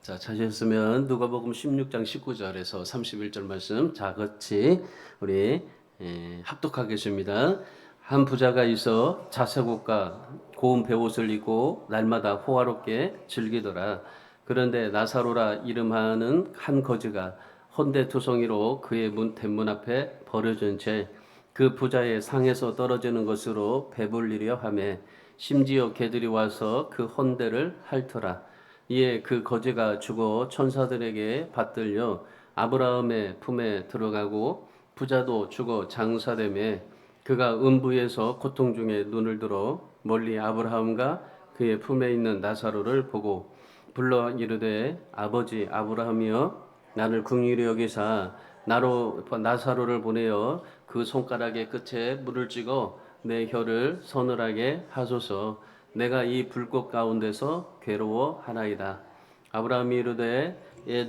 자, 찾으셨으면 누가복음 16장 19절에서 31절 말씀 자 같이 우리 합독하겠습니다. 한 부자가 있어 자색옷과 고운 베옷을 입고 날마다 호화롭게 즐기더라. 그런데 나사로라 이름하는 한 거지가 헌데투성이로 그의 대문 앞에 버려진 채 그 부자의 상에서 떨어지는 것으로 배불리려 하매 심지어 개들이 와서 그 헌대를 핥더라. 이에 그 거지가 죽어 천사들에게 받들려 아브라함의 품에 들어가고 부자도 죽어 장사되매 그가 음부에서 고통 중에 눈을 들어 멀리 아브라함과 그의 품에 있는 나사로를 보고 불러 이르되 아버지 아브라함이여 나를 긍휼히 여기사 나로 나사로를 보내어 그 손가락의 끝에 물을 찍어 내 혀를 서늘하게 하소서. 내가 이 불꽃 가운데서 괴로워하나이다. 아브라함이 이르되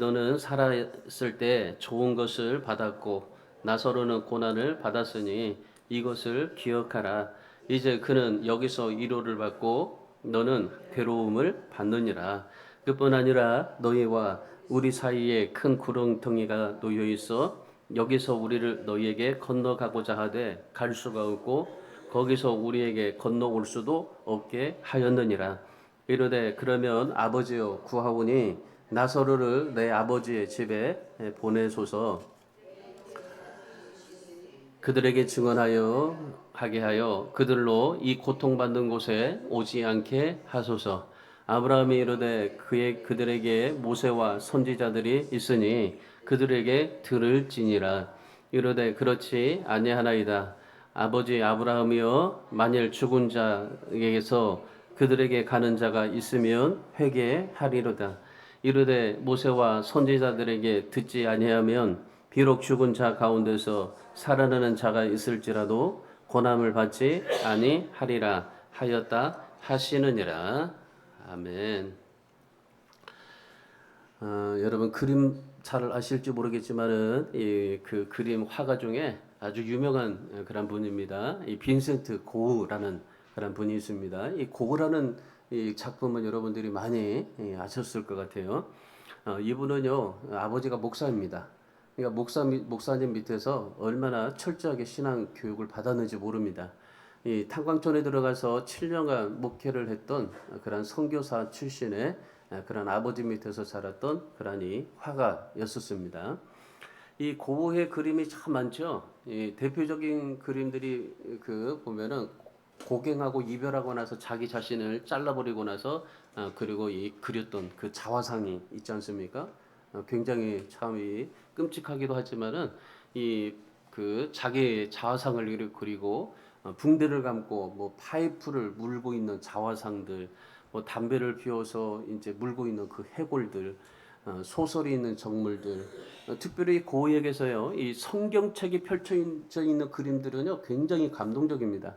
너는 살았을 때 좋은 것을 받았고 나사로는 고난을 받았으니 이것을 기억하라. 이제 그는 여기서 위로를 받고 너는 괴로움을 받느니라. 그뿐 아니라 너희와 우리 사이에 큰 구렁텅이가 놓여 있어 여기서 우리를 너희에게 건너가고자 하되 갈 수가 없고 거기서 우리에게 건너올 수도 없게 하였느니라. 이르되 그러면 아버지여 구하오니 나사로를 내 아버지의 집에 보내소서. 그들에게 증언하여 하게 하여 그들로 이 고통받는 곳에 오지 않게 하소서. 아브라함이 이르되 그들에게 모세와 선지자들이 있으니 그들에게 들을지니라. 이르되 그렇지 아니하나이다. 아버지 아브라함이여 만일 죽은 자에게서 그들에게 가는 자가 있으면 회개하리로다. 이르되 모세와 선지자들에게 듣지 아니하면 비록 죽은 자 가운데서 살아나는 자가 있을지라도 고난을 받지 아니하리라 하였다 하시느니라. 아멘. 여러분 그림 잘 아실지 모르겠지만은 그 그림 화가 중에 아주 유명한 그런 분입니다. 이 빈센트 고흐라는 그런 분이 있습니다. 이 고흐라는 이 작품은 여러분들이 많이 아셨을 것 같아요. 이분은요 아버지가 목사입니다. 그러니까 목사님 밑에서 얼마나 철저하게 신앙 교육을 받았는지 모릅니다. 이 탄광촌에 들어가서 7년간 목회를 했던 그런 선교사 출신의 그런 아버지 밑에서 자랐던 그런 이 화가였었습니다. 이 고흐의 그림이 참 많죠. 이 대표적인 그림들이 그 보면은 고갱하고 이별하고 나서 자기 자신을 잘라버리고 나서 그리고 이 그렸던 그 자화상이 있지 않습니까? 굉장히 참 이 끔찍하기도 하지만은 이 그 자기 자화상을 이렇게 그리고 붕대를 감고 뭐 파이프를 물고 있는 자화상들, 뭐 담배를 피워서 이제 물고 있는 그 해골들, 소설이 있는 정물들, 특별히 고흐에게서요 이 성경책이 펼쳐져 있는 그림들은요 굉장히 감동적입니다.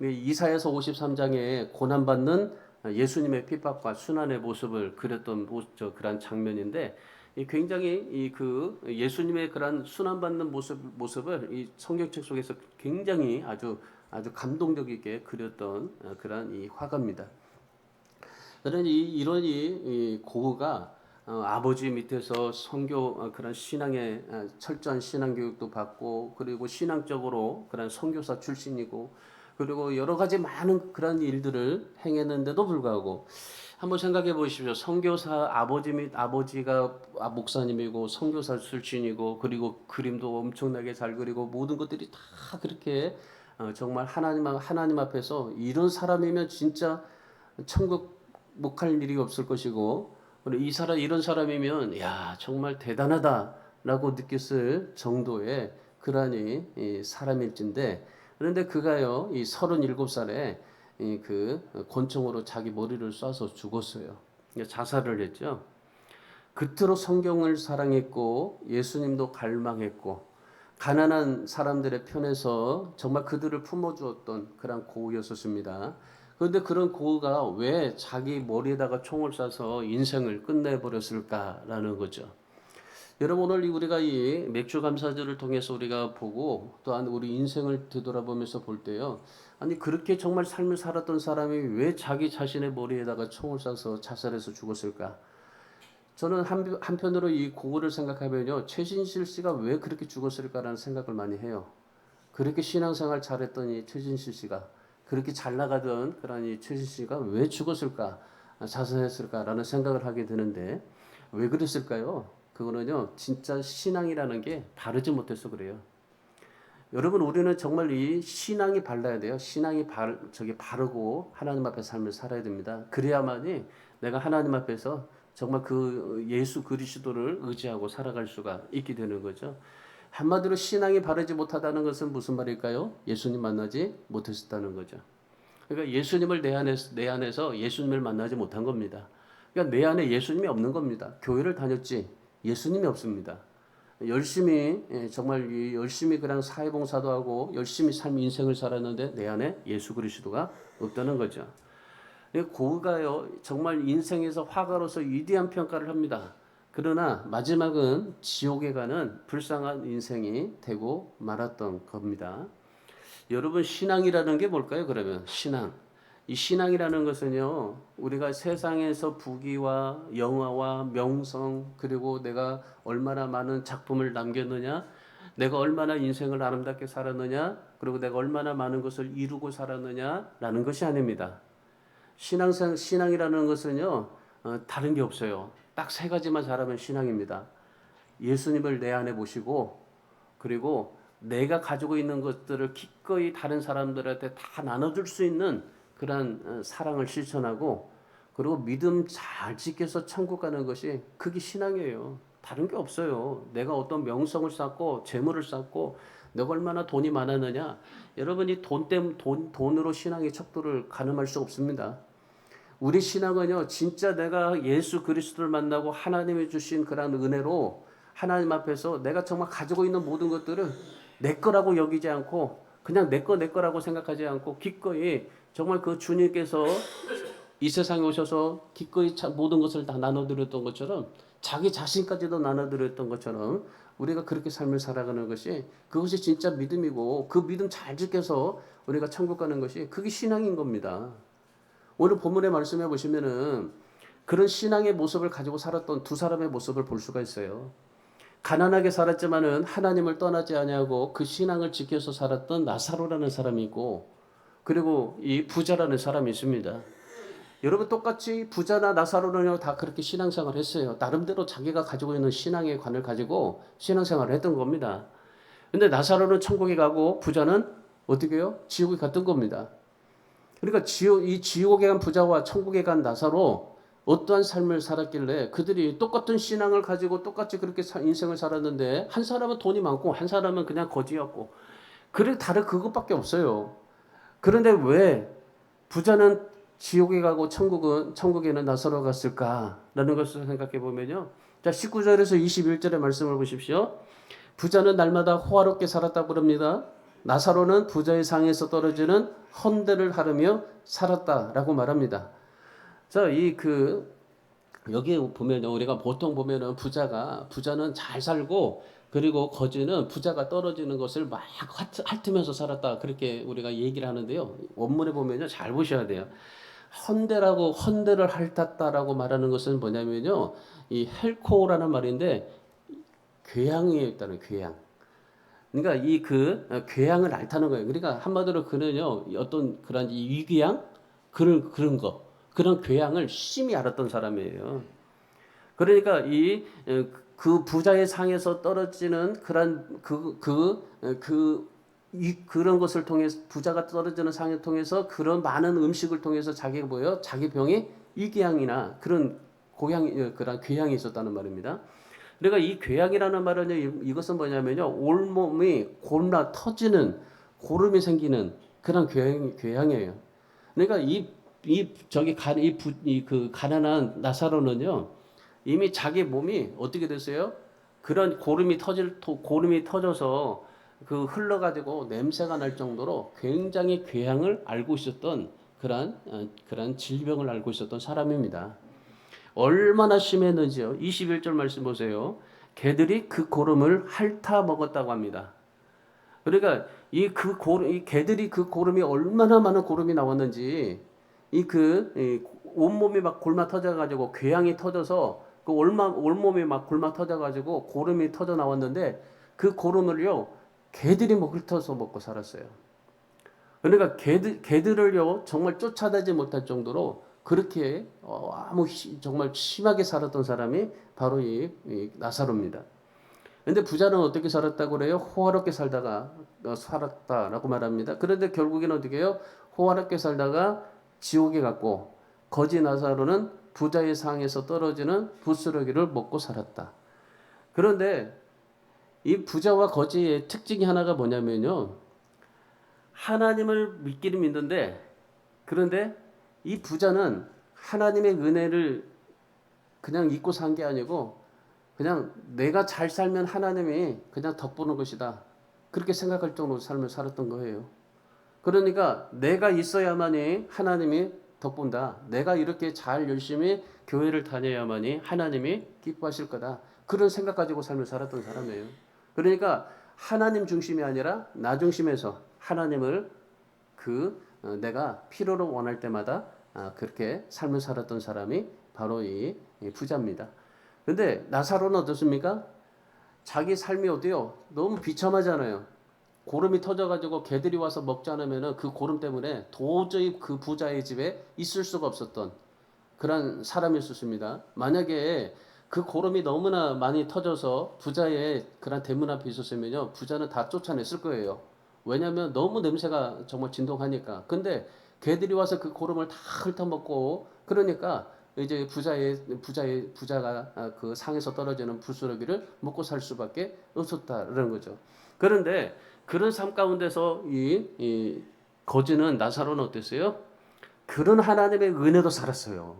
이사야서 53장에 고난받는 예수님의 핍박과 순환의 모습을 그렸던 그런 장면인데 굉장히 그 예수님의 그런 순환받는 모습을 이 성경책 속에서 굉장히 아주 감동적이게 그렸던 그런 이 화가입니다. 그런 이런 이 고흐가 아버지 밑에서 선교 그런 신앙의 철저한 신앙 교육도 받고 그리고 신앙적으로 그런 선교사 출신이고 그리고 여러 가지 많은 그런 일들을 행했는데도 불구하고 한번 생각해 보십시오. 선교사 아버지가 목사님이고 선교사 출신이고 그리고 그림도 엄청나게 잘 그리고 모든 것들이 다 그렇게 정말 하나님 앞에서 이런 사람이면 진짜 천국 못 갈 일이 없을 것이고 이런 사람이면 야 정말 대단하다라고 느꼈을 정도의 그러한 사람일진데 그런데 그가요 이 37살에 그 권총으로 자기 머리를 쏴서 죽었어요. 자살을 했죠. 그토록 성경을 사랑했고 예수님도 갈망했고 가난한 사람들의 편에서 정말 그들을 품어주었던 그런 고우였었습니다. 그런데 그런 고우가 왜 자기 머리에다가 총을 쏴서 인생을 끝내버렸을까라는 거죠. 여러분 오늘 우리가 이 맥주 감사절을 통해서 우리가 보고 또한 우리 인생을 되돌아보면서 볼 때요. 아니 그렇게 정말 삶을 살았던 사람이 왜 자기 자신의 머리에다가 총을 쏴서 자살해서 죽었을까? 저는 한편으로 이 고거를 생각하면요, 최진실 씨가 왜 그렇게 죽었을까라는 생각을 많이 해요. 그렇게 신앙생활 잘했더니 최진실 씨가 그렇게 잘 나가던 그런 이 최진실 씨가 왜 죽었을까, 자살했을까라는 생각을 하게 되는데 왜 그랬을까요? 그거는요, 진짜 신앙이라는 게 바르지 못해서 그래요. 여러분, 우리는 정말 이 신앙이 발라야 돼요. 신앙이 바르고 하나님 앞에 삶을 살아야 됩니다. 그래야만이 내가 하나님 앞에서 정말 그 예수 그리스도를 의지하고 살아갈 수가 있게 되는 거죠. 한마디로 신앙이 바르지 못하다는 것은 무슨 말일까요? 예수님 만나지 못했다는 거죠. 그러니까 예수님을 내 안에서 예수님을 만나지 못한 겁니다. 그러니까 내 안에 예수님이 없는 겁니다. 교회를 다녔지 예수님이 없습니다. 열심히 정말 열심히 그냥 사회봉사도 하고 열심히 삶 인생을 살았는데 내 안에 예수 그리스도가 없다는 거죠. 고가요 정말 인생에서 화가로서 위대한 평가를 합니다. 그러나 마지막은 지옥에 가는 불쌍한 인생이 되고 말았던 겁니다. 여러분, 신앙이라는 게 뭘까요? 그러면 신앙. 이 신앙이라는 것은요, 우리가 세상에서 부귀와 영화와 명성, 그리고 내가 얼마나 많은 작품을 남겼느냐, 내가 얼마나 인생을 아름답게 살았느냐, 그리고 내가 얼마나 많은 것을 이루고 살았느냐라는 것이 아닙니다. 신앙이라는 것은요, 다른 게 없어요. 딱 세 가지만 잘하면 신앙입니다. 예수님을 내 안에 모시고, 그리고 내가 가지고 있는 것들을 기꺼이 다른 사람들한테 다 나눠줄 수 있는 그런 사랑을 실천하고, 그리고 믿음 잘 지켜서 천국 가는 것이 그게 신앙이에요. 다른 게 없어요. 내가 어떤 명성을 쌓고 재물을 쌓고 내가 얼마나 돈이 많았느냐. 여러분이 돈으로 신앙의 척도를 가늠할 수 없습니다. 우리 신앙은요, 진짜 내가 예수 그리스도를 만나고 하나님이 주신 그런 은혜로 하나님 앞에서 내가 정말 가지고 있는 모든 것들을 내 거라고 여기지 않고 그냥 내 거라고 생각하지 않고 기꺼이 정말 그 주님께서 이 세상에 오셔서 기꺼이 모든 것을 다 나눠드렸던 것처럼 자기 자신까지도 나눠드렸던 것처럼 우리가 그렇게 삶을 살아가는 것이 그것이 진짜 믿음이고 그 믿음 잘 지켜서 우리가 천국 가는 것이 그게 신앙인 겁니다. 오늘 본문의 말씀해 보시면은 그런 신앙의 모습을 가지고 살았던 두 사람의 모습을 볼 수가 있어요. 가난하게 살았지만은 하나님을 떠나지 아니하고 그 신앙을 지켜서 살았던 나사로라는 사람이 있고, 그리고 이 부자라는 사람이 있습니다. 여러분, 똑같이 부자나 나사로는요 다 그렇게 신앙생활을 했어요. 나름대로 자기가 가지고 있는 신앙의 관을 가지고 신앙생활을 했던 겁니다. 근데 나사로는 천국에 가고 부자는 어떻게 해요? 지옥에 갔던 겁니다. 그러니까 이 지옥에 간 부자와 천국에 간 나사로 어떠한 삶을 살았길래 그들이 똑같은 신앙을 가지고 똑같이 그렇게 인생을 살았는데 한 사람은 돈이 많고 한 사람은 그냥 거지였고 그래 다른 그것밖에 없어요. 그런데 왜 부자는 지옥에 가고 천국에는 나사로가 갔을까라는 것을 생각해 보면요. 자, 19절에서 21절의 말씀을 보십시오. 부자는 날마다 호화롭게 살았다고 그럽니다. 나사로는 부자의 상에서 떨어지는 헌대를 하르며 살았다라고 말합니다. 자, 여기 보면 우리가 보통 보면은 부자는 잘 살고 그리고 거지는 부자가 떨어지는 것을 막 핥으면서 살았다 그렇게 우리가 얘기를 하는데요. 원문에 보면요 잘 보셔야 돼요. 헌대를 핥았다라고 말하는 것은 뭐냐면요, 이 헬코라는 말인데 궤양이 있다는 궤양. 그러니까 궤양을 앓다는 거예요. 그러니까 한마디로 그는요 어떤 그런 이 위궤양 그런 그런 궤양을 심히 알았던 사람이에요. 그러니까 그 부자의 상에서 떨어지는 그런 것을 통해서 부자가 떨어지는 상을 통해서 그런 많은 음식을 통해서 자기 병에 위궤양이나 그런 그런 궤양이 있었다는 말입니다. 그러니까 이 궤양이라는 말은 이것은 뭐냐면요, 온몸이 골라 터지는 고름이 생기는 그런 궤양이에요. 그러니까 그 가난한 나사로는요 이미 자기 몸이 어떻게 됐어요? 그런 고름이 터져서 그 흘러가지고 냄새가 날 정도로 굉장히 궤양을 앓고 있었던 그런 질병을 앓고 있었던 사람입니다. 얼마나 심했는지요. 21절 말씀 보세요. 개들이 그 고름을 핥아 먹었다고 합니다. 그러니까 이 개들이 그 고름이 얼마나 많은 고름이 나왔는지 온몸이 막 골마 터져가지고 궤양이 터져서 그 온몸이 막 굶어 터져가지고 고름이 터져 나왔는데 그 고름을요 개들이 훑어서 먹고 살았어요. 그러니까 개들을요 정말 쫓아내지 못할 정도로 그렇게 정말 심하게 살았던 사람이 바로 이 나사로입니다. 근데 부자는 어떻게 살았다고 그래요? 호화롭게 살다가 살았다라고 말합니다. 그런데 결국에는 어떻게 해요? 호화롭게 살다가 지옥에 갔고 거지 나사로는 부자의 상에서 떨어지는 부스러기를 먹고 살았다. 그런데 이 부자와 거지의 특징이 하나가 뭐냐면요. 하나님을 믿기는 믿는데 그런데 이 부자는 하나님의 은혜를 그냥 잊고 산 게 아니고 그냥 내가 잘 살면 하나님이 그냥 덕보는 것이다. 그렇게 생각할 정도로 삶을 살았던 거예요. 그러니까 내가 있어야만이 하나님이 덕본다. 내가 이렇게 잘 열심히 교회를 다녀야만이 하나님이 기뻐하실 거다. 그런 생각 가지고 삶을 살았던 사람이에요. 그러니까 하나님 중심이 아니라 나 중심에서 하나님을 내가 필요로 원할 때마다 그렇게 삶을 살았던 사람이 바로 이 부자입니다. 근데 나사로는 어떻습니까? 자기 삶이 어때요? 너무 비참하잖아요. 고름이 터져가지고 개들이 와서 먹지 않으면 그 고름 때문에 도저히 그 부자의 집에 있을 수가 없었던 그런 사람이었습니다. 만약에 그 고름이 너무나 많이 터져서 부자의 그런 대문 앞에 있었으면요, 부자는 다 쫓아냈을 거예요. 왜냐하면 너무 냄새가 정말 진동하니까. 근데 개들이 와서 그 고름을 다 훑어먹고 그러니까 이제 부자가 그 상에서 떨어지는 부스러기를 먹고 살 수밖에 없었다라는 거죠. 그런데 그런 삶 가운데서 이 거지는 나사로는 어땠어요? 그런 하나님의 은혜도 살았어요.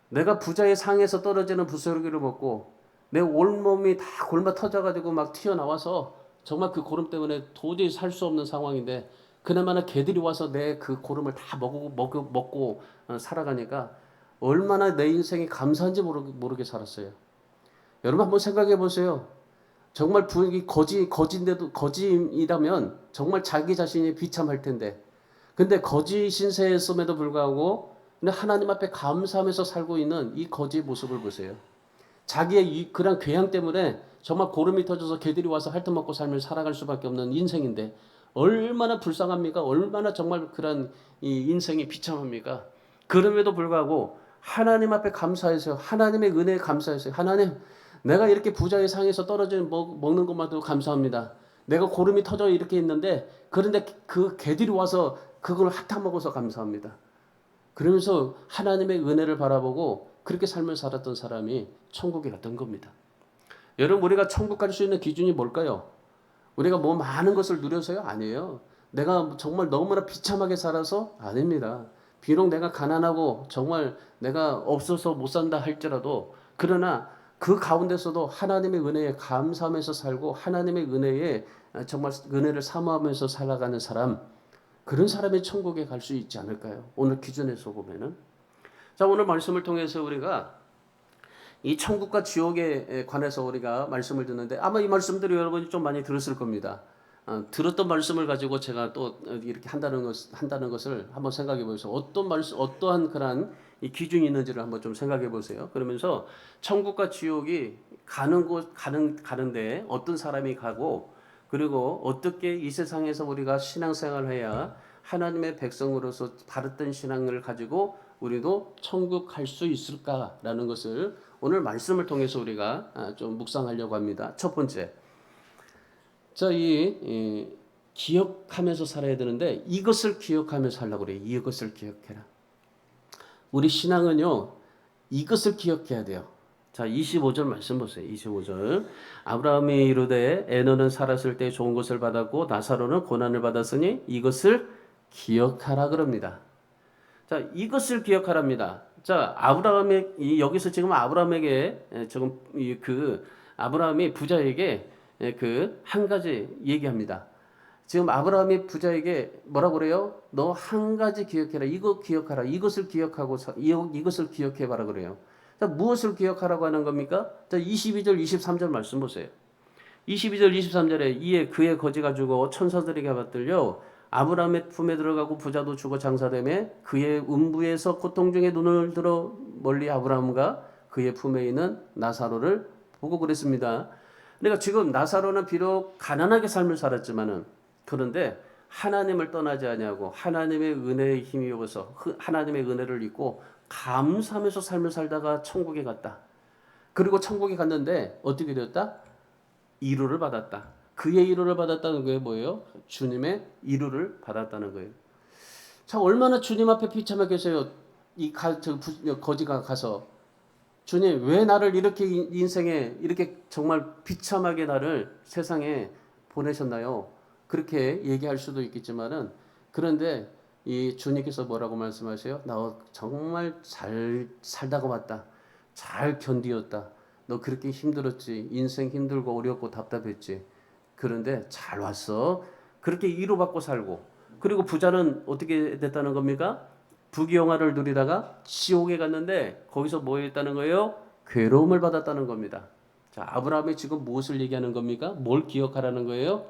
내가 부자의 상에서 떨어지는 부스러기를 먹고 내 온몸이 다 굶어 터져가지고 막 튀어나와서 정말 그 고름 때문에 도저히 살 수 없는 상황인데 그나마나 개들이 와서 내 그 고름을 다 먹고 살아가니까 얼마나 내 인생이 감사한지 모르게 살았어요. 여러분 한번 생각해 보세요. 정말 거지인데도 거지이라면 정말 자기 자신이 비참할 텐데 근데 거지 신세였음에도 불구하고 하나님 앞에 감사하면서 살고 있는 이 거지의 모습을 보세요. 자기의 그런 괴양 때문에 정말 고름이 터져서 개들이 와서 핥아먹고 삶을 살아갈 수밖에 없는 인생인데 얼마나 불쌍합니까? 얼마나 정말 그런 이 인생이 비참합니까? 그럼에도 불구하고 하나님 앞에 감사해서요. 하나님의 은혜에 감사해서요. 하나님, 내가 이렇게 부자의 상에서 떨어져 먹는 것만도 감사합니다. 내가 고름이 터져 이렇게 있는데 그런데 그 개들이 와서 그걸 핥아먹어서 감사합니다. 그러면서 하나님의 은혜를 바라보고 그렇게 삶을 살았던 사람이 천국에 갔던 겁니다. 여러분 우리가 천국 갈 수 있는 기준이 뭘까요? 우리가 뭐 많은 것을 누려서요? 아니에요. 내가 정말 너무나 비참하게 살아서? 아닙니다. 비록 내가 가난하고 정말 내가 없어서 못 산다 할지라도 그러나 그 가운데서도 하나님의 은혜에 감사하면서 살고 하나님의 은혜에 정말 은혜를 사모하면서 살아가는 사람 그런 사람이 천국에 갈 수 있지 않을까요? 오늘 기준에서 보면은 자 오늘 말씀을 통해서 우리가 이 천국과 지옥에 관해서 우리가 말씀을 듣는데 아마 이 말씀들이 여러분이 좀 많이 들었을 겁니다. 들었던 말씀을 가지고 제가 또 이렇게 한다는 것을 한번 생각해 보세요. 어떠한 그런 이 기준이 있는지를 한번 좀 생각해 보세요. 그러면서 천국과 지옥이 가는데 어떤 사람이 가고 그리고 어떻게 이 세상에서 우리가 신앙생활을 해야 하나님의 백성으로서 바르던 신앙을 가지고 우리도 천국 갈 수 있을까라는 것을 오늘 말씀을 통해서 우리가 좀 묵상하려고 합니다. 첫 번째, 자, 기억하면서 살아야 되는데 이것을 기억하면서 살라고 그래요. 이것을 기억해라. 우리 신앙은요, 이것을 기억해야 돼요. 자, 25절 말씀 보세요. 25절. 아브라함이 이르되 에너는 살았을 때 좋은 것을 받았고 나사로는 고난을 받았으니 이것을 기억하라 그럽니다. 자, 이것을 기억하랍니다. 자, 여기서 지금 아브라함에게 아브라함이 부자에게 한 가지 얘기합니다. 지금 아브라함이 부자에게 뭐라고 그래요? 너 한 가지 기억해라. 이거 기억하라. 이것을 기억해 봐라 그래요. 자, 무엇을 기억하라고 하는 겁니까? 자, 22절, 23절 말씀 보세요. 22절, 23절에 이에 그의 거지가 죽어 천사들에게 받들려 아브라함의 품에 들어가고 부자도 죽어 장사되매 그의 음부에서 고통 중에 눈을 들어 멀리 아브라함과 그의 품에 있는 나사로를 보고 그랬습니다. 그러니까 지금 나사로는 비록 가난하게 삶을 살았지만은 그런데 하나님을 떠나지 아니하고 하나님의 은혜에 힘입어서 하나님의 은혜를 입고 감사하면서 삶을 살다가 천국에 갔다. 그리고 천국에 갔는데 어떻게 되었다? 이루를 받았다. 그의 이루를 받았다는 게 뭐예요? 주님의 이루를 받았다는 거예요. 자, 얼마나 주님 앞에 비참하겠어요. 거지가 가서 주님 왜 나를 이렇게 인생에 이렇게 정말 비참하게 나를 세상에 보내셨나요? 그렇게 얘기할 수도 있겠지만은 그런데 이 주님께서 뭐라고 말씀하세요? 나 정말 잘 살다가 왔다. 잘 견디었다. 너 그렇게 힘들었지. 인생 힘들고 어렵고 답답했지. 그런데 잘 왔어. 그렇게 위로받고 살고. 그리고 부자는 어떻게 됐다는 겁니까? 부귀영화를 누리다가 지옥에 갔는데 거기서 뭐 했다는 거예요? 괴로움을 받았다는 겁니다. 자, 아브라함이 지금 무엇을 얘기하는 겁니까? 뭘 기억하라는 거예요?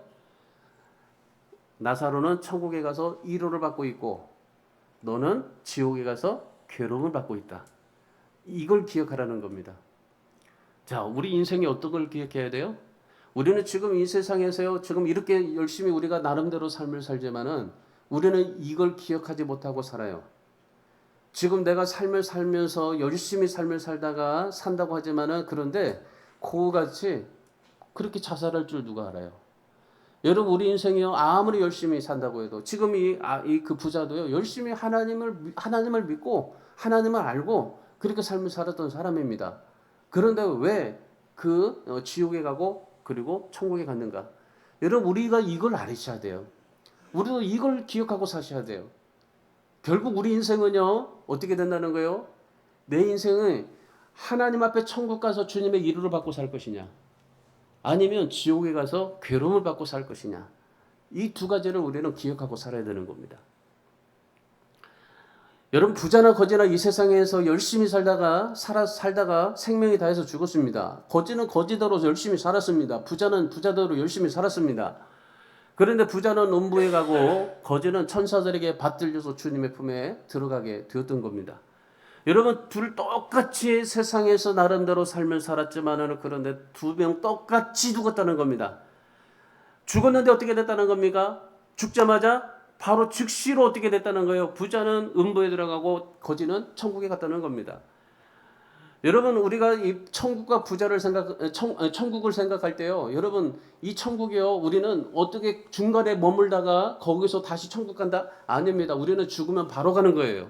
나사로는 천국에 가서 위로를 받고 있고 너는 지옥에 가서 괴로움을 받고 있다. 이걸 기억하라는 겁니다. 자, 우리 인생이 어떤 걸 기억해야 돼요? 우리는 지금 이 세상에서요, 지금 이렇게 열심히 우리가 나름대로 삶을 살지만은 우리는 이걸 기억하지 못하고 살아요. 지금 내가 삶을 살면서 열심히 삶을 살다가 산다고 하지만은 그런데 고우같이 그렇게 자살할 줄 누가 알아요? 여러분 우리 인생이요 아무리 열심히 산다고 해도 지금 그 부자도요 열심히 하나님을 믿고 하나님을 알고 그렇게 삶을 살았던 사람입니다. 그런데 왜 그 지옥에 가고 그리고 천국에 갔는가? 여러분 우리가 이걸 알으셔야 돼요. 우리도 이걸 기억하고 사셔야 돼요. 결국 우리 인생은요 어떻게 된다는 거예요? 내 인생은 하나님 앞에 천국 가서 주님의 이루를 받고 살 것이냐, 아니면 지옥에 가서 괴로움을 받고 살 것이냐, 이 두 가지를 우리는 기억하고 살아야 되는 겁니다. 여러분 부자나 거지나 이 세상에서 열심히 살다가 생명이 다해서 죽었습니다. 거지는 거지대로 열심히 살았습니다. 부자는 부자대로 열심히 살았습니다. 그런데 부자는 음부에 가고 거지는 천사들에게 받들려서 주님의 품에 들어가게 되었던 겁니다. 여러분 둘 똑같이 세상에서 나름대로 삶을 살았지만은 그런데 두 명 똑같이 죽었다는 겁니다. 죽었는데 어떻게 됐다는 겁니까? 죽자마자 바로 즉시로 어떻게 됐다는 거예요? 부자는 음부에 들어가고 거지는 천국에 갔다는 겁니다. 여러분 우리가 이 천국과 부자를 천국을 생각할 때요. 여러분 이 천국이요. 우리는 어떻게 중간에 머물다가 거기서 다시 천국 간다? 아닙니다. 우리는 죽으면 바로 가는 거예요.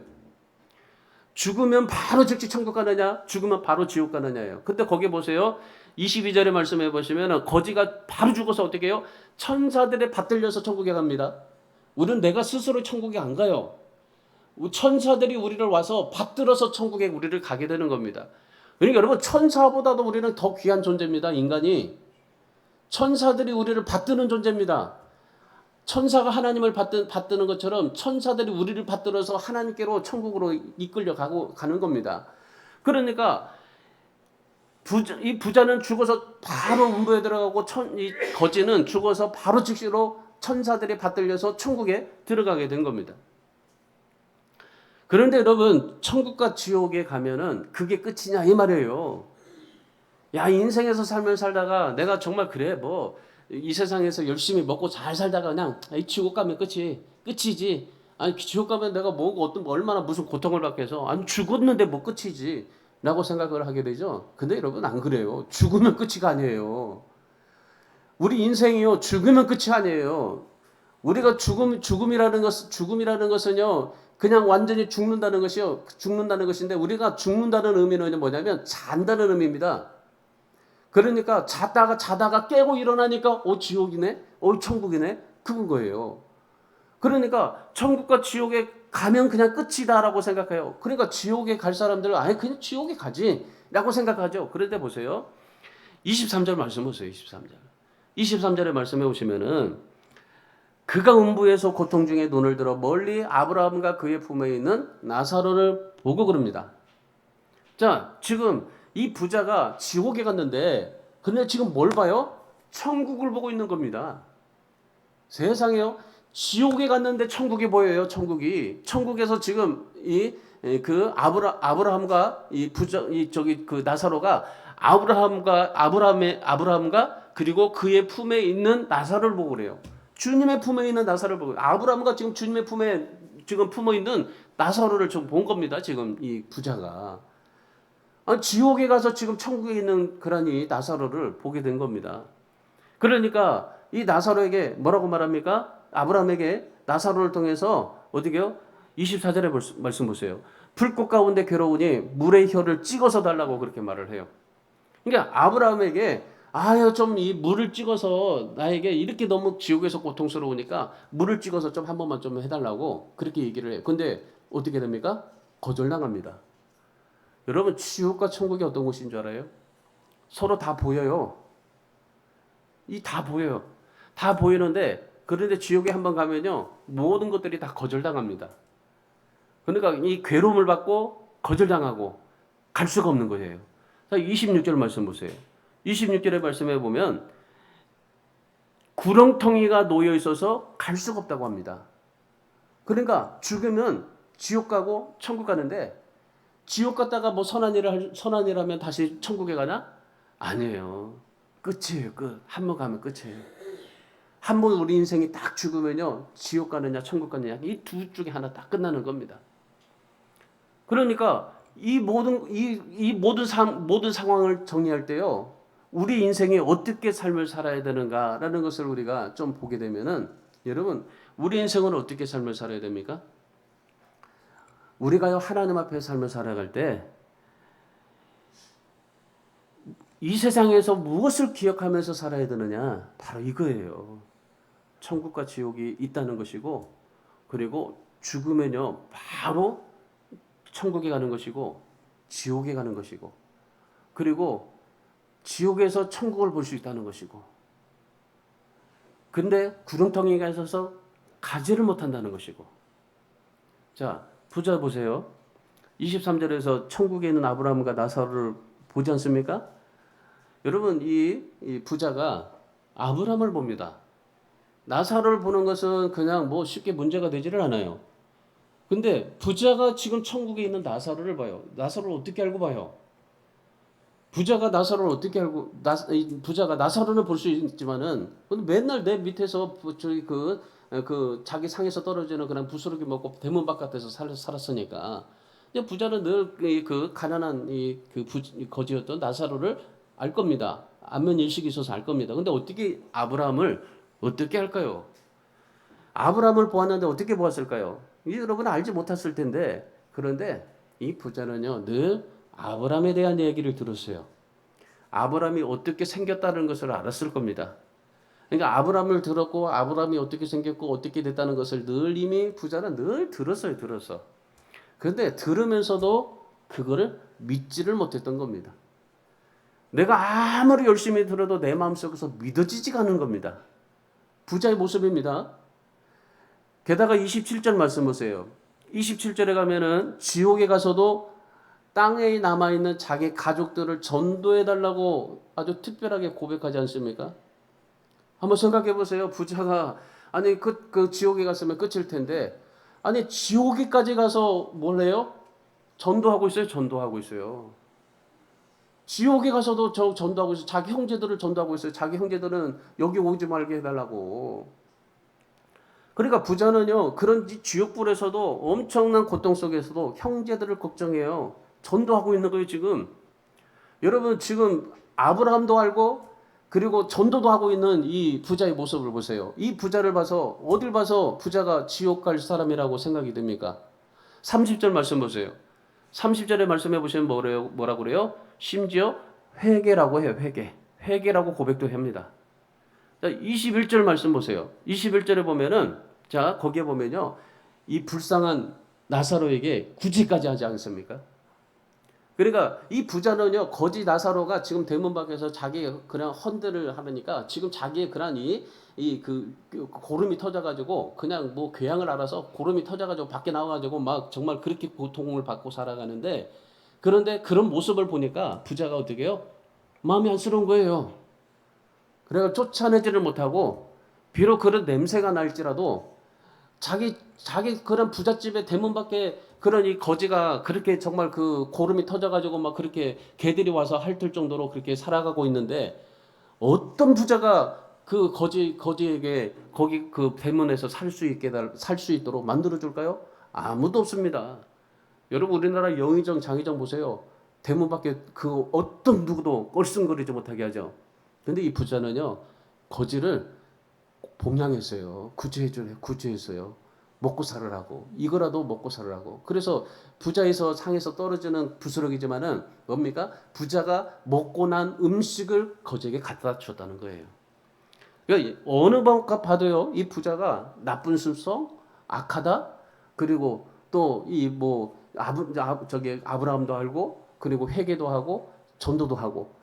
죽으면 바로 즉시 천국 가느냐? 죽으면 바로 지옥 가느냐예요. 근데 거기 보세요. 22절의 말씀해 보시면 거지가 바로 죽어서 어떻게 해요? 천사들에 받들려서 천국에 갑니다. 우리는 내가 스스로 천국에 안 가요. 천사들이 우리를 와서 받들어서 천국에 우리를 가게 되는 겁니다. 그러니까 여러분 천사보다도 우리는 더 귀한 존재입니다. 인간이. 천사들이 우리를 받드는 존재입니다. 천사가 하나님을 받드는 것처럼 천사들이 우리를 받들어서 하나님께로 천국으로 이끌려 가는 겁니다. 그러니까 이 부자는 죽어서 바로 음부에 들어가고 이 거지는 죽어서 바로 즉시로 천사들이 받들려서 천국에 들어가게 된 겁니다. 그런데 여러분 천국과 지옥에 가면은 그게 끝이냐 이 말이에요. 야 인생에서 삶을 살다가 내가 정말 그래 뭐 이 세상에서 열심히 먹고 잘 살다가 그냥 지옥 가면 끝이지. 아니 지옥 가면 내가 뭐 얼마나 무슨 고통을 받겠어. 아니 죽었는데 뭐 끝이지 라고 생각을 하게 되죠. 근데 여러분 안 그래요. 죽으면 끝이가 아니에요. 우리 인생이요 죽으면 끝이 아니에요. 우리가 죽음이라는 것은요 그냥 완전히 죽는다는 것인데 우리가 죽는다는 의미는 뭐냐면 잔다는 의미입니다. 그러니까 자다가 깨고 일어나니까 지옥이네, 천국이네, 그건 거예요. 그러니까 천국과 지옥에 가면 그냥 끝이다라고 생각해요. 그러니까 지옥에 갈 사람들은 아예 그냥 지옥에 가지라고 생각하죠. 그런데 보세요. 23절 말씀 보세요. 23절의 말씀에 오시면은 그가 음부에서 고통 중에 눈을 들어 멀리 아브라함과 그의 품에 있는 나사로를 보고 그럽니다. 자, 지금 이 부자가 지옥에 갔는데 근데 지금 뭘 봐요? 천국을 보고 있는 겁니다. 세상에요. 지옥에 갔는데 천국이 보여요. 천국에서 지금 이 그 아브라함과 이 부자 이 저기 그 나사로가 아브라함과 그리고 그의 품에 있는 나사로를 보고 그래요. 주님의 품에 있는 나사로를 보고 아브라함과 지금 주님의 품에 지금 품어 있는 나사로를 좀 본 겁니다. 지금 이 부자가 지옥에 가서 지금 천국에 있는 그러니 나사로를 보게 된 겁니다. 그러니까 이 나사로에게 뭐라고 말합니까? 아브라함에게 나사로를 통해서 어디게요? 24절에 말씀 보세요. 불꽃 가운데 괴로우니 물의 혀를 찍어서 달라고 그렇게 말을 해요. 그러니까 아브라함에게 아유 좀 이 물을 찍어서 나에게 이렇게 너무 지옥에서 고통스러우니까 물을 찍어서 좀 한 번만 좀 해달라고 그렇게 얘기를 해요. 근데 어떻게 됩니까? 거절당합니다. 여러분 지옥과 천국이 어떤 곳인 줄 알아요? 서로 다 보여요. 다 보여요. 다 보이는데 그런데 지옥에 한번 가면요 모든 것들이 다 거절당합니다. 그러니까 이 괴로움을 받고 거절당하고 갈 수가 없는 거예요. 26절 말씀 보세요. 26절의 말씀에 보면 구렁텅이가 놓여 있어서 갈 수가 없다고 합니다. 그러니까 죽으면 지옥 가고 천국 가는데 지옥 갔다가 뭐 선한 일 하면 다시 천국에 가나? 아니에요. 끝이에요. 끝. 한 번 가면 끝이에요. 한 번 우리 인생이 딱 죽으면요 지옥 가느냐 천국 가느냐 이 두 중에 하나 딱 끝나는 겁니다. 그러니까 이 모든 상황을 정리할 때요 우리 인생이 어떻게 삶을 살아야 되는가라는 것을 우리가 좀 보게 되면은 여러분 우리 인생은 어떻게 삶을 살아야 됩니까? 우리가요 하나님 앞에 삶을 살아갈 때 이 세상에서 무엇을 기억하면서 살아야 되느냐 바로 이거예요. 천국과 지옥이 있다는 것이고 그리고 죽으면요 바로 천국에 가는 것이고 지옥에 가는 것이고 그리고 지옥에서 천국을 볼 수 있다는 것이고 근데 구렁텅이가 있어서 가지를 못한다는 것이고 자 부자 보세요. 23절에서 천국에 있는 아브라함과 나사로를 보지 않습니까? 여러분 이 부자가 아브라함을 봅니다. 나사로를 보는 것은 그냥 뭐 쉽게 문제가 되지를 않아요. 근데 부자가 지금 천국에 있는 나사로를 봐요. 나사로를 어떻게 알고 봐요? 부자가 나사로를 어떻게 알고 부자가 나사로는 볼 수 있지만은 맨날 내 밑에서 자기 상에서 떨어지는 그런 부스러기 먹고 대문 바깥에서 살았으니까 부자는 늘 그 가난한 거지였던 나사로를 알 겁니다. 안면 인식이 있어서 알 겁니다. 근데 어떻게 아브라함을 어떻게 할까요? 아브라함을 보았는데 어떻게 보았을까요? 여러분 알지 못했을 텐데 그런데 이 부자는요 늘 아브라함에 대한 얘기를 들었어요. 아브라함이 어떻게 생겼다는 것을 알았을 겁니다. 그러니까 아브라함을 들었고 아브라함이 어떻게 생겼고 어떻게 됐다는 것을 늘 이미 부자는 늘 들었어요. 그런데 들으면서도 그거를 믿지를 못했던 겁니다. 내가 아무리 열심히 들어도 내 마음속에서 믿어지지가 않는 겁니다. 부자의 모습입니다. 게다가 27절 말씀 보세요. 27절에 가면은 지옥에 가서도 땅에 남아있는 자기 가족들을 전도해달라고 아주 특별하게 고백하지 않습니까? 한번 생각해 보세요. 부자가 아니 그 지옥에 갔으면 끝일 텐데 아니 지옥에까지 가서 뭘 해요? 전도하고 있어요. 지옥에 가서도 전도하고 있어요. 자기 형제들을 전도하고 있어요. 자기 형제들은 여기 오지 말게 해달라고. 그러니까 부자는요 그런 지옥불에서도 엄청난 고통 속에서도 형제들을 걱정해요. 전도하고 있는 거예요 지금. 여러분 지금 아브라함도 알고 그리고 전도도 하고 있는 이 부자의 모습을 보세요. 이 부자를 봐서 어딜 봐서 부자가 지옥 갈 사람이라고 생각이 됩니까? 30절 말씀 보세요. 30절의 말씀해 보시면 뭐라고 그래요? 심지어 회개라고 해요. 회개라고 고백도 합니다. 자, 21절 말씀 보세요. 21절에 보면은 자 거기에 보면요 이 불쌍한 나사로에게 구제까지 하지 않습니까? 그러니까 이 부자는요 거지 나사로가 지금 대문 밖에서 자기 그냥 헌들을 하니까 지금 자기의 그런 그 고름이 터져가지고 그냥 뭐 괴양을 알아서 고름이 터져가지고 밖에 나와가지고 막 정말 그렇게 고통을 받고 살아가는데 그런데 그런 모습을 보니까 부자가 어떻게 해요? 마음이 안쓰러운 거예요. 그래서 쫓아내지를 못하고 비록 그런 냄새가 날지라도 자기 그런 부잣집의 대문 밖에 그러니 거지가 그렇게 정말 그 고름이 터져가지고 막 그렇게 개들이 와서 핥을 정도로 그렇게 살아가고 있는데 어떤 부자가 그 거지에게 거기 그 대문에서 살 수 있도록 만들어 줄까요? 아무도 없습니다. 여러분 우리나라 영의정 장의정 보세요. 대문 밖에 그 어떤 누구도 껄승거리지 못하게 하죠. 근데 이 부자는요 거지를 봉양했어요. 구제했어요. 먹고 살으라고. 이거라도 먹고 살으라고. 그래서 부자에서 상에서 떨어지는 부스러기지만은 뭡니까? 부자가 먹고 난 음식을 거지에게 갖다 줬다는 거예요. 그러니까 어느 방법 봐도요, 이 부자가 나쁜 습성, 악하다, 그리고 또 이 뭐 아브라함도 알고, 그리고 회개도 하고, 전도도 하고,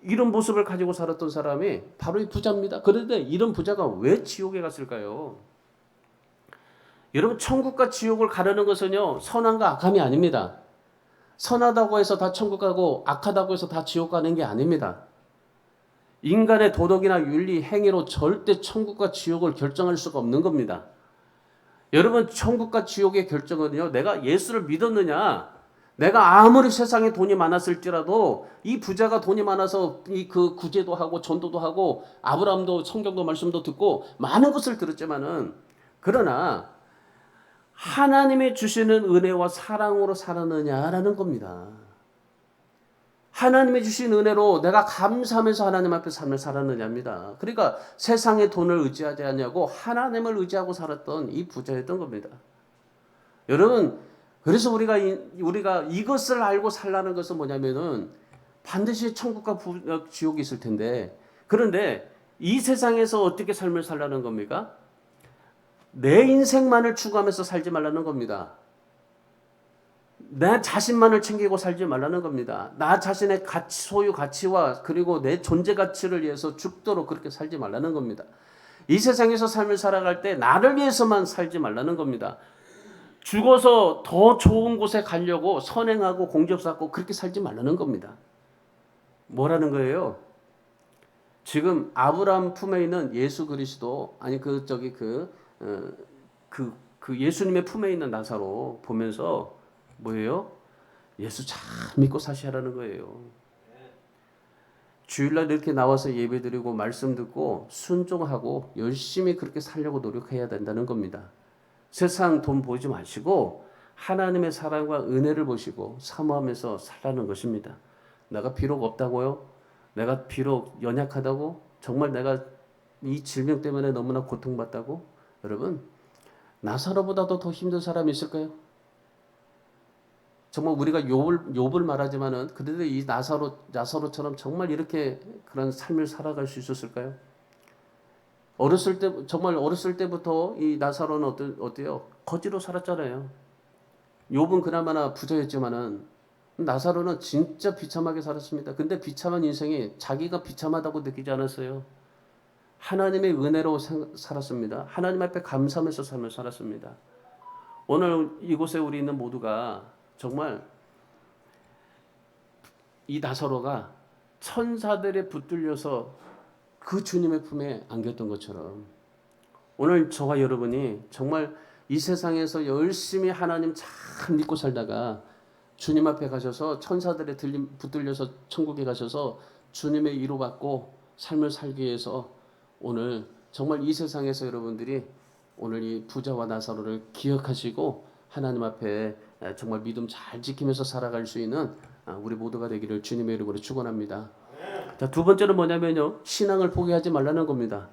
이런 모습을 가지고 살았던 사람이 바로 이 부자입니다. 그런데 이런 부자가 왜 지옥에 갔을까요? 여러분 천국과 지옥을 가르는 것은요 선함과 악함이 아닙니다. 선하다고 해서 다 천국 가고 악하다고 해서 다 지옥 가는 게 아닙니다. 인간의 도덕이나 윤리, 행위로 절대 천국과 지옥을 결정할 수가 없는 겁니다. 여러분 천국과 지옥의 결정은요 내가 예수를 믿었느냐, 내가 아무리 세상에 돈이 많았을지라도 이 부자가 돈이 많아서 이 그 구제도 하고 전도도 하고 아브라함도 성경도 말씀도 듣고 많은 것을 들었지만은 그러나 하나님이 주시는 은혜와 사랑으로 살았느냐라는 겁니다. 하나님이 주신 은혜로 내가 감사하면서 하나님 앞에 삶을 살았느냐입니다. 그러니까 세상의 돈을 의지하지 않냐고 하나님을 의지하고 살았던 이 부자였던 겁니다. 여러분, 그래서 우리가 이것을 알고 살라는 것은 뭐냐면은 반드시 천국과 지옥이 있을 텐데, 그런데 이 세상에서 어떻게 삶을 살라는 겁니까? 내 인생만을 추구하면서 살지 말라는 겁니다. 내 자신만을 챙기고 살지 말라는 겁니다. 나 자신의 소유 가치와 그리고 내 존재 가치를 위해서 죽도록 그렇게 살지 말라는 겁니다. 이 세상에서 삶을 살아갈 때 나를 위해서만 살지 말라는 겁니다. 죽어서 더 좋은 곳에 가려고 선행하고 공적 쌓고 그렇게 살지 말라는 겁니다. 뭐라는 거예요? 지금 아브라함 품에 있는 예수 그리스도, 아니 예수님의 품에 있는 나사로 보면서 뭐예요? 예수 잘 믿고 사시라는 거예요. 주일날 이렇게 나와서 예배드리고 말씀 듣고 순종하고 열심히 그렇게 살려고 노력해야 된다는 겁니다. 세상 돈 보지 마시고 하나님의 사랑과 은혜를 보시고 사모하면서 살라는 것입니다. 내가 비록 없다고요? 내가 비록 연약하다고? 정말 내가 이 질병 때문에 너무나 고통받다고? 여러분, 나사로보다도 더 힘든 사람이 있을까요? 정말 우리가 욥을 말하지만은 그래도 이 나사로처럼 정말 이렇게 그런 삶을 살아갈 수 있었을까요? 정말 어렸을 때부터 이 나사로는 어때요? 거지로 살았잖아요. 욥은 그나마나 부자였지만은 나사로는 진짜 비참하게 살았습니다. 근데 비참한 인생이 자기가 비참하다고 느끼지 않았어요. 하나님의 은혜로 살았습니다. 하나님 앞에 감사하면서 삶을 살았습니다. 오늘 이곳에 우리 있는 모두가 정말 이 나사로가 천사들에 붙들려서 그 주님의 품에 안겼던 것처럼 오늘 저와 여러분이 정말 이 세상에서 열심히 하나님 잘 믿고 살다가 주님 앞에 가셔서 천사들에 붙들려서 천국에 가셔서 주님의 위로 받고 삶을 살기 위해서 오늘 정말 이 세상에서 여러분들이 오늘 이 부자와 나사로를 기억하시고 하나님 앞에 정말 믿음 잘 지키면서 살아갈 수 있는 우리 모두가 되기를 주님의 이름으로 축원합니다. 자, 두 번째는 뭐냐면요, 신앙을 포기하지 말라는 겁니다.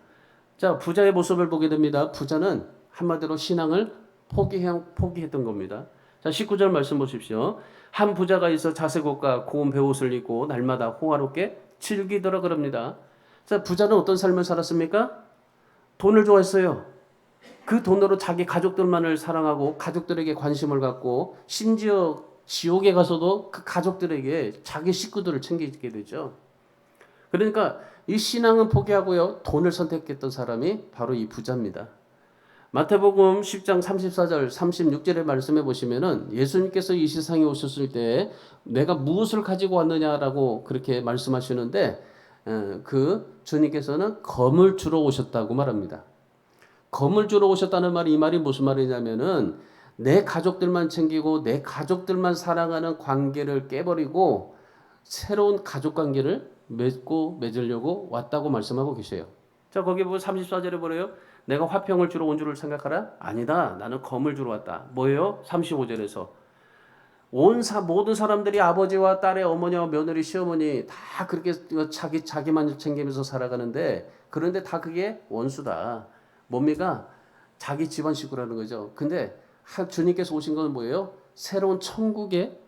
자, 부자의 모습을 보게 됩니다. 부자는 한마디로 신앙을 포기했던 겁니다. 자, 19절 말씀 보십시오. 한 부자가 있어 자색옷과 고운 베옷을 입고 날마다 호화롭게 즐기더라 그럽니다. 자, 부자는 어떤 삶을 살았습니까? 돈을 좋아했어요. 그 돈으로 자기 가족들만을 사랑하고 가족들에게 관심을 갖고 심지어 지옥에 가서도 그 가족들에게 자기 식구들을 챙기게 되죠. 그러니까 이 신앙은 포기하고요, 돈을 선택했던 사람이 바로 이 부자입니다. 마태복음 10장 34절 36절의 말씀해 보시면은 예수님께서 이 세상에 오셨을 때 내가 무엇을 가지고 왔느냐라고 그렇게 말씀하시는데 그 주님께서는 검을 주러 오셨다고 말합니다. 검을 주러 오셨다는 말이 이 말이 무슨 말이냐면은 내 가족들만 챙기고 내 가족들만 사랑하는 관계를 깨버리고 새로운 가족 관계를 맺으려고 왔다고 말씀하고 계세요. 자, 거기 보면 34절에 뭐래요? 내가 화평을 주러 온 줄을 생각하라? 아니다. 나는 검을 주러 왔다. 뭐예요? 35절에서 모든 사람들이 아버지와 딸의 어머니와 며느리 시어머니 다 그렇게 자기만 챙기면서 살아가는데, 그런데 다 그게 원수다. 뭡니까? 자기 집안 식구라는 거죠. 근데 주님께서 오신 건 뭐예요? 새로운 천국의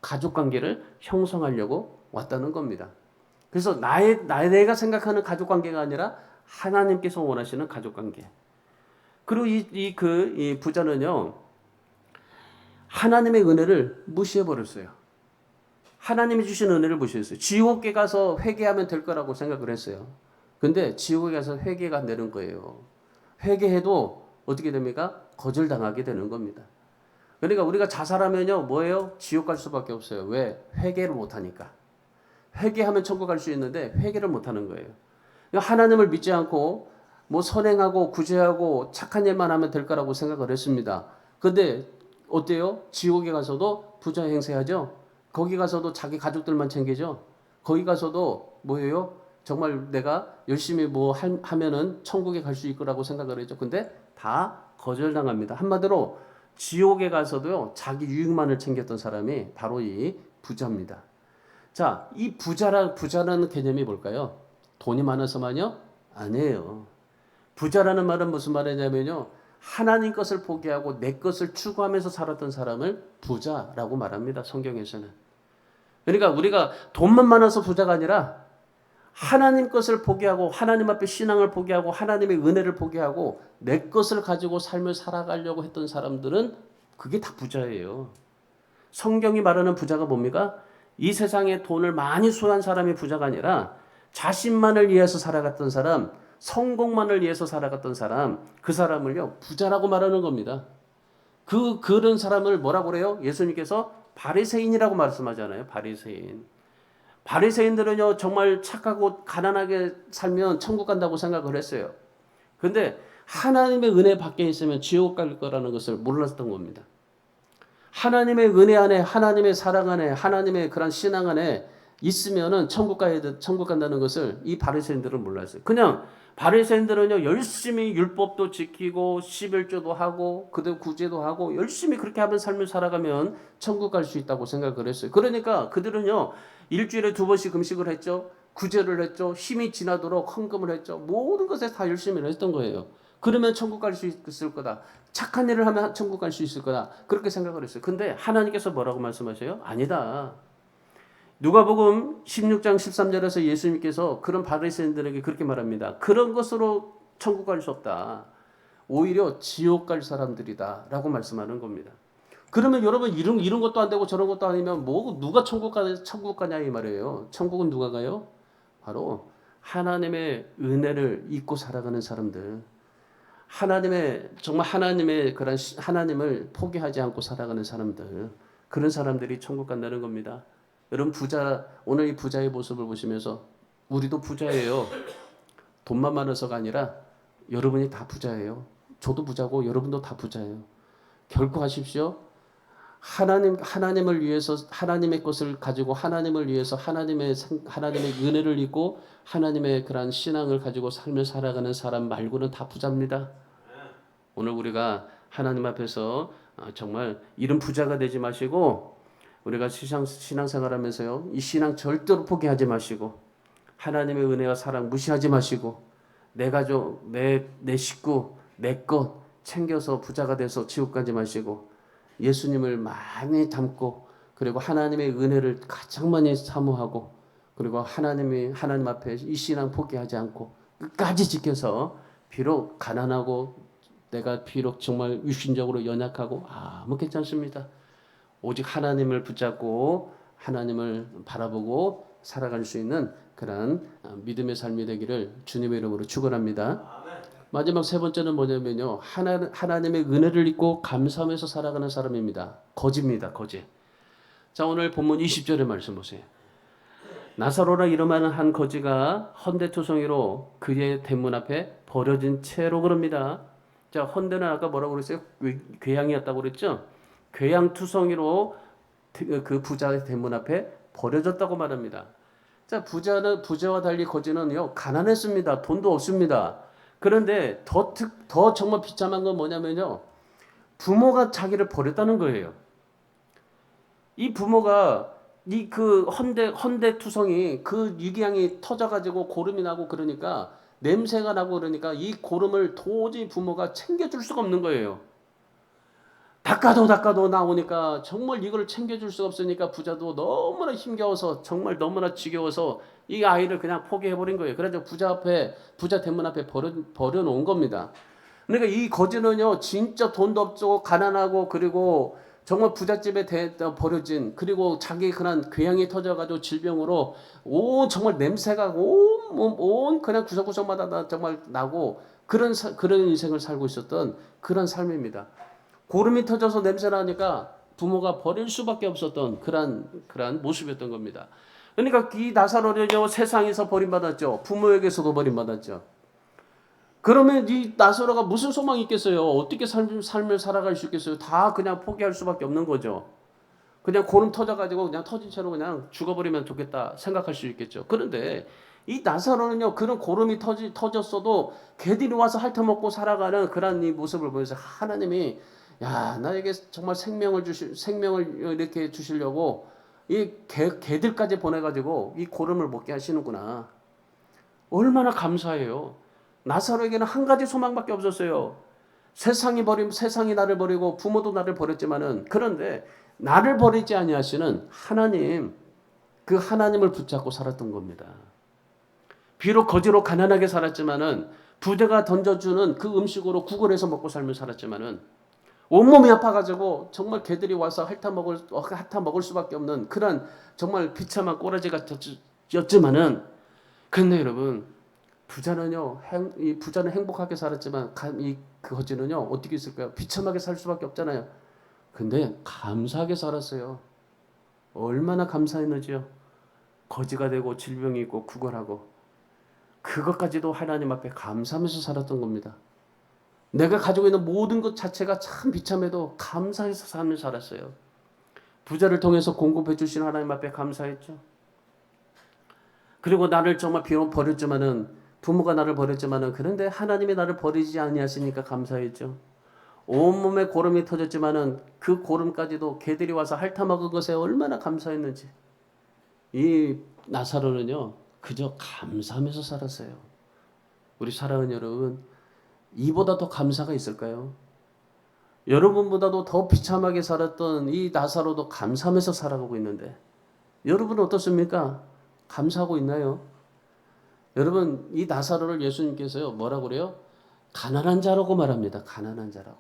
가족 관계를 형성하려고 왔다는 겁니다. 그래서 내가 생각하는 가족 관계가 아니라 하나님께서 원하시는 가족 관계. 그리고 이 부자는요, 하나님의 은혜를 무시해 버렸어요. 하나님이 주신 은혜를 무시했어요. 지옥에 가서 회개하면 될 거라고 생각을 했어요. 근데 지옥에 가서 회개가 안 되는 거예요. 회개해도 어떻게 됩니까? 거절당하게 되는 겁니다. 그러니까 우리가 자살하면요, 뭐예요? 지옥 갈 수밖에 없어요. 왜? 회개를 못 하니까. 회개하면 천국 갈 수 있는데 회개를 못 하는 거예요. 그러니까 하나님을 믿지 않고 뭐 선행하고 구제하고 착한 일만 하면 될 거라고 생각을 했습니다. 근데 어때요? 지옥에 가서도 부자 행세하죠. 거기 가서도 자기 가족들만 챙기죠. 거기 가서도 뭐예요? 정말 내가 열심히 하면은 천국에 갈 수 있을 거라고 생각을 했죠. 근데 다 거절당합니다. 한마디로 지옥에 가서도요, 자기 유익만을 챙겼던 사람이 바로 이 부자입니다. 자, 이 부자라는 개념이 뭘까요? 돈이 많아서만요? 아니에요. 부자라는 말은 무슨 말이냐면요, 하나님 것을 포기하고 내 것을 추구하면서 살았던 사람을 부자라고 말합니다. 성경에서는. 그러니까 우리가 돈만 많아서 부자가 아니라 하나님 것을 포기하고 하나님 앞에 신앙을 포기하고 하나님의 은혜를 포기하고 내 것을 가지고 삶을 살아가려고 했던 사람들은 그게 다 부자예요. 성경이 말하는 부자가 뭡니까? 이 세상에 돈을 많이 소유한 사람이 부자가 아니라 자신만을 위해서 살아갔던 사람, 성공만을 위해서 살아갔던 사람, 그 사람을요, 부자라고 말하는 겁니다. 그런 사람을 뭐라고 그래요? 예수님께서 바리새인이라고 말씀하잖아요. 바리새인. 바리새인들은요, 정말 착하고 가난하게 살면 천국 간다고 생각을 했어요. 근데 하나님의 은혜 밖에 있으면 지옥 갈 거라는 것을 몰랐던 겁니다. 하나님의 은혜 안에, 하나님의 사랑 안에, 하나님의 그런 신앙 안에 있으면은 천국 간다는 것을 이 바리새인들은 몰랐어요. 그냥 바리새인들은요, 열심히 율법도 지키고 11조도 하고 그들 구제도 하고 열심히 그렇게 하면 삶을 살아가면 천국 갈 수 있다고 생각을 했어요. 그러니까 그들은요, 일주일에 2번씩 금식을 했죠. 구제를 했죠. 힘이 지나도록 헌금을 했죠. 모든 것에 다 열심히 했던 거예요. 그러면 천국 갈 수 있을 거다. 착한 일을 하면 천국 갈 수 있을 거다. 그렇게 생각을 했어요. 근데 하나님께서 뭐라고 말씀하세요? 아니다. 누가복음 16장 13절에서 예수님께서 그런 바리새인들에게 그렇게 말합니다. 그런 것으로 천국 갈 수 없다. 오히려 지옥 갈 사람들이다라고 말씀하는 겁니다. 그러면 여러분 이런 것도 안 되고 저런 것도 아니면 누가 천국 가냐 이 말이에요. 천국은 누가 가요? 바로 하나님의 은혜를 잊고 살아가는 사람들. 하나님의 그런 하나님을 포기하지 않고 살아가는 사람들. 그런 사람들이 천국 간다는 겁니다. 여러분 오늘 이 부자의 모습을 보시면서 우리도 부자예요. 돈만 많아서가 아니라 여러분이 다 부자예요. 저도 부자고 여러분도 다 부자예요. 결코 하십시오. 하나님을 위해서 하나님의 것을 가지고 하나님을 위해서 하나님의 은혜를 입고 하나님의 그런 신앙을 가지고 삶을 살아가는 사람 말고는 다 부자입니다. 오늘 우리가 하나님 앞에서 정말 이런 부자가 되지 마시고 우리가 신앙생활하면서요, 이 신앙 절대로 포기하지 마시고 하나님의 은혜와 사랑 무시하지 마시고 내 가족, 내 식구, 내 것 챙겨서 부자가 돼서 지옥 가지 마시고 예수님을 많이 닮고 그리고 하나님의 은혜를 가장 많이 사모하고 그리고 하나님 앞에 이 신앙 포기하지 않고 끝까지 지켜서 비록 가난하고 내가 비록 정말 육신적으로 연약하고 아무 괜찮습니다. 오직 하나님을 붙잡고 하나님을 바라보고 살아갈 수 있는 그런 믿음의 삶이 되기를 주님의 이름으로 축원합니다. 마지막 세 번째는 뭐냐면요, 하나님의 은혜를 잊고 감사하면서 살아가는 사람입니다. 거지입니다. 거지. 자, 오늘 본문 20절의 말씀 보세요. 나사로라 이름하는 한 거지가 헌데투성이로 그의 대문 앞에 버려진 채로 그럽니다. 자, 자, 헌데는 아까 뭐라고 그랬어요? 괴양이었다고 그랬죠? 괴양투성이로 그 부자의 대문 앞에 버려졌다고 말합니다. 자, 부자와 달리 거지는요, 가난했습니다. 돈도 없습니다. 그런데 더 정말 비참한 건 뭐냐면요, 부모가 자기를 버렸다는 거예요. 이 부모가 이 그 헌데 투성이 그 유기양이 터져가지고 고름이 나고 그러니까 냄새가 나고 그러니까 이 고름을 도저히 부모가 챙겨줄 수가 없는 거예요. 닦아도 나오니까 정말 이걸 챙겨줄 수가 없으니까 부자도 너무나 힘겨워서 정말 너무나 지겨워서 이 아이를 그냥 포기해버린 거예요. 그래서 부자 대문 앞에 버려놓은 겁니다. 그러니까 이 거지는요, 진짜 돈도 없고 가난하고 그리고 정말 부잣집에 버려진 그리고 자기 그런 궤양이 터져가지고 질병으로 온 정말 냄새가 온 그냥 구석구석마다 정말 나고 그런 인생을 살고 있었던 그런 삶입니다. 고름이 터져서 냄새 나니까 부모가 버릴 수밖에 없었던 그런 모습이었던 겁니다. 그러니까 이 나사로는요, 세상에서 버림받았죠. 부모에게서도 버림받았죠. 그러면 이 나사로가 무슨 소망이 있겠어요? 어떻게 삶을 살아갈 수 있겠어요? 다 그냥 포기할 수밖에 없는 거죠. 그냥 고름 터져가지고 그냥 터진 채로 그냥 죽어버리면 좋겠다 생각할 수 있겠죠. 그런데 이 나사로는요, 그런 고름이 터졌어도 개들이 와서 핥아먹고 살아가는 그런 이 모습을 보면서 하나님이 야, 나에게 정말 생명을 이렇게 주시려고 이 개들까지 보내가지고 이 고름을 먹게 하시는구나. 얼마나 감사해요. 나사로에게는 한 가지 소망밖에 없었어요. 세상이 나를 버리고 부모도 나를 버렸지만은 그런데 나를 버리지 아니하시는 하나님, 그 하나님을 붙잡고 살았던 겁니다. 비록 거지로 가난하게 살았지만은 부자가 던져주는 그 음식으로 구걸해서 먹고 살며 살았지만은 온몸이 아파가지고 정말 개들이 와서 핥아먹을 수밖에 없는 그런 정말 비참한 꼬라지가 였지만은 근데 여러분 이 부자는 행복하게 살았지만 이 거지는요 어떻게 있을까요? 비참하게 살 수밖에 없잖아요. 근데 감사하게 살았어요. 얼마나 감사했는지요. 거지가 되고 질병이 있고 구걸하고 그것까지도 하나님 앞에 감사하면서 살았던 겁니다. 내가 가지고 있는 모든 것 자체가 참 비참해도 감사해서 삶을 살았어요. 부자를 통해서 공급해 주신 하나님 앞에 감사했죠. 그리고 나를 정말 비록 버렸지만은 부모가 나를 버렸지만은 그런데 하나님이 나를 버리지 아니하시니까 감사했죠. 온몸에 고름이 터졌지만은 그 고름까지도 개들이 와서 핥아먹은 것에 얼마나 감사했는지. 이 나사로는요 그저 감사하면서 살았어요. 우리 사랑하는 여러분, 이보다 더 감사가 있을까요? 여러분보다도 더 비참하게 살았던 이 나사로도 감사하면서 살아가고 있는데 여러분은 어떻습니까? 감사하고 있나요? 여러분, 이 나사로를 예수님께서요 뭐라고 그래요? 가난한 자라고 말합니다. 가난한 자라고.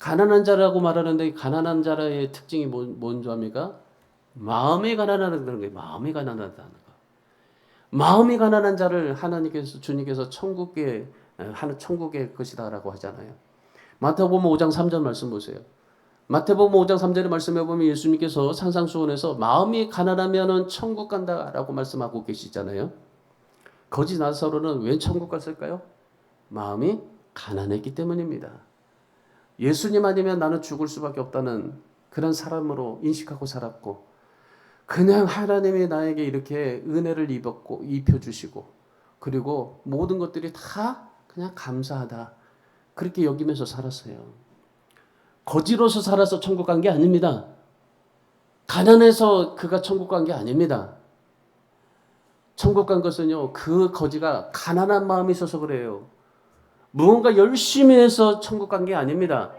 가난한 자라고 말하는데 이 가난한 자의 특징이 뭔지 압니까? 마음이 가난하다는 거예요. 마음이 가난하다는 거. 마음이 가난한 자를 주님께서 천국의 것이다라고 하잖아요. 마태복음 5장 3절 말씀 보세요. 마태복음 5장 3절의 말씀에 보면 예수님께서 산상수훈에서 마음이 가난하면은 천국 간다라고 말씀하고 계시잖아요. 거지 나사로는 왜 천국 갔을까요? 마음이 가난했기 때문입니다. 예수님 아니면 나는 죽을 수밖에 없다는 그런 사람으로 인식하고 살았고 그냥 하나님이 나에게 이렇게 은혜를 입혀주시고 그리고 모든 것들이 다 그냥 감사하다 그렇게 여기면서 살았어요. 거지로서 살아서 천국 간 게 아닙니다. 가난해서 그가 천국 간 게 아닙니다. 천국 간 것은요 그 거지가 가난한 마음이 있어서 그래요. 무언가 열심히 해서 천국 간 게 아닙니다.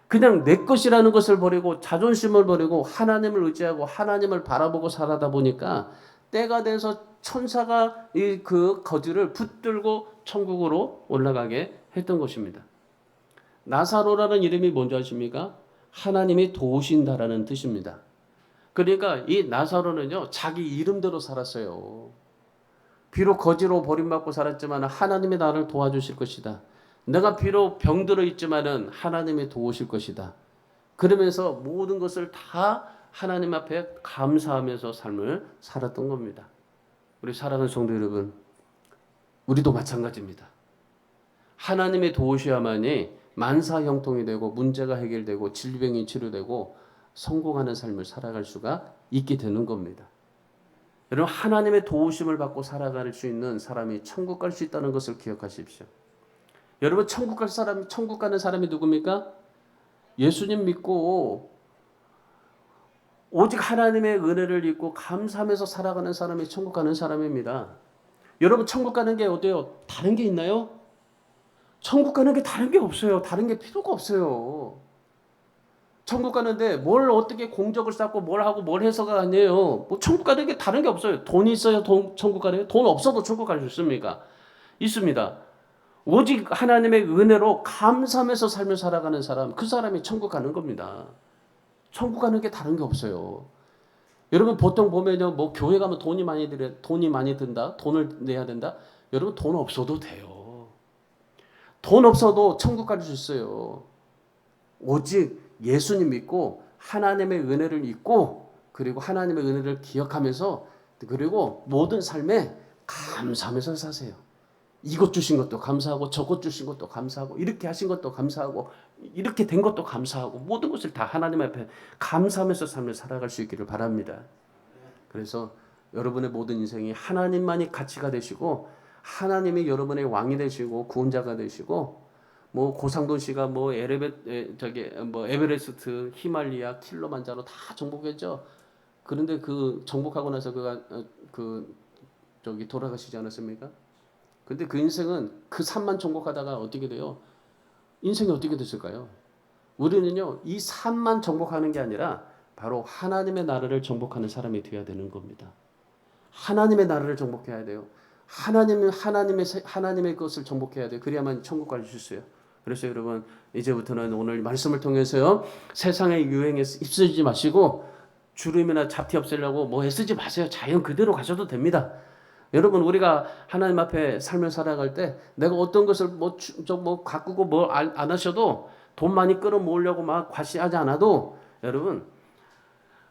그냥 내 것이라는 것을 버리고 자존심을 버리고 하나님을 의지하고 하나님을 바라보고 살아다 보니까 때가 돼서 천사가 그 거지를 붙들고 천국으로 올라가게 했던 것입니다. 나사로라는 이름이 뭔지 아십니까? 하나님이 도우신다라는 뜻입니다. 그러니까 이 나사로는요 자기 이름대로 살았어요. 비록 거지로 버림받고 살았지만 하나님이 나를 도와주실 것이다. 내가 비록 병들어 있지만은 하나님이 도우실 것이다. 그러면서 모든 것을 다 하나님 앞에 감사하면서 삶을 살았던 겁니다. 우리 사랑하는 성도 여러분, 우리도 마찬가지입니다. 하나님의 도우셔야만이 만사 형통이 되고 문제가 해결되고 질병이 치료되고 성공하는 삶을 살아갈 수가 있게 되는 겁니다. 여러분 하나님의 도우심을 받고 살아갈 수 있는 사람이 천국 갈 수 있다는 것을 기억하십시오. 여러분 천국 가는 사람이 누굽니까? 예수님 믿고 오직 하나님의 은혜를 입고 감사하면서 살아가는 사람이 천국 가는 사람입니다. 여러분 천국 가는 게 어때요? 다른 게 있나요? 천국 가는 게 다른 게 없어요. 다른 게 필요가 없어요. 천국 가는데 뭘 어떻게 공적을 쌓고 뭘 하고 뭘 해서가 아니에요. 뭐 천국 가는 게 다른 게 없어요. 돈이 있어야 천국 가는 게, 돈 없어도 천국 갈 수 있습니까? 있습니다. 오직 하나님의 은혜로 감사하면서 삶을 살아가는 사람, 그 사람이 천국 가는 겁니다. 천국 가는 게 다른 게 없어요. 여러분 보통 보면요, 뭐 교회 가면 돈이 많이 든다, 돈을 내야 된다. 여러분 돈 없어도 돼요. 돈 없어도 천국 갈 수 있어요. 오직 예수님 믿고 하나님의 은혜를 잊고 그리고 하나님의 은혜를 기억하면서 그리고 모든 삶에 감사하면서 사세요. 이것 주신 것도 감사하고 저것 주신 것도 감사하고 이렇게 하신 것도 감사하고 이렇게 된 것도 감사하고 모든 것을 다 하나님 앞에 감사하면서 삶을 살아갈 수 있기를 바랍니다. 그래서 여러분의 모든 인생이 하나님만이 가치가 되시고 하나님이 여러분의 왕이 되시고 구원자가 되시고 뭐 고상돈 씨가 뭐 에베레스트, 히말리아, 킬로만자로 다 정복했죠. 그런데 그 정복하고 나서 그가 돌아가시지 않았습니까? 근데 그 인생은 그 산만 정복하다가 어떻게 돼요? 인생이 어떻게 됐을까요? 우리는요, 이 산만 정복하는 게 아니라 바로 하나님의 나라를 정복하는 사람이 되어야 되는 겁니다. 하나님의 나라를 정복해야 돼요. 하나님의 것을 정복해야 돼요. 그래야만 천국 갈 수 있어요. 그래서 여러분, 이제부터는 오늘 말씀을 통해서요, 세상의 유행에 휩쓸리지 마시고, 주름이나 잡티 없애려고 뭐 애쓰지 마세요. 자연 그대로 가셔도 됩니다. 여러분 우리가 하나님 앞에 삶을 살아갈 때 내가 어떤 것을 가꾸고 뭐 안 하셔도 돈 많이 끌어모으려고 막 과시하지 않아도 여러분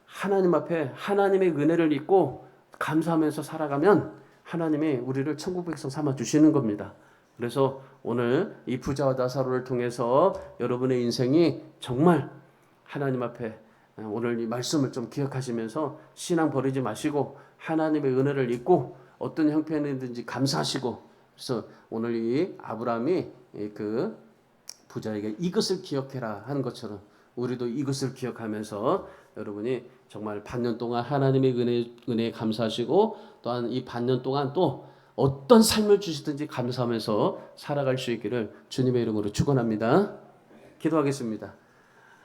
하나님 앞에 하나님의 은혜를 잊고 감사하면서 살아가면 하나님이 우리를 천국 백성 삼아 주시는 겁니다. 그래서 오늘 이 부자와 나사로를 통해서 여러분의 인생이 정말 하나님 앞에 오늘 이 말씀을 좀 기억하시면서 신앙 버리지 마시고 하나님의 은혜를 잊고 어떤 형편이든지 감사하시고 그래서 오늘 이 아브라함이 그 부자에게 이것을 기억해라 하는 것처럼 우리도 이것을 기억하면서 여러분이 정말 반년 동안 하나님의 은혜에 감사하시고 또한 이 반년 동안 또 어떤 삶을 주시든지 감사하면서 살아갈 수 있기를 주님의 이름으로 축원합니다. 기도하겠습니다.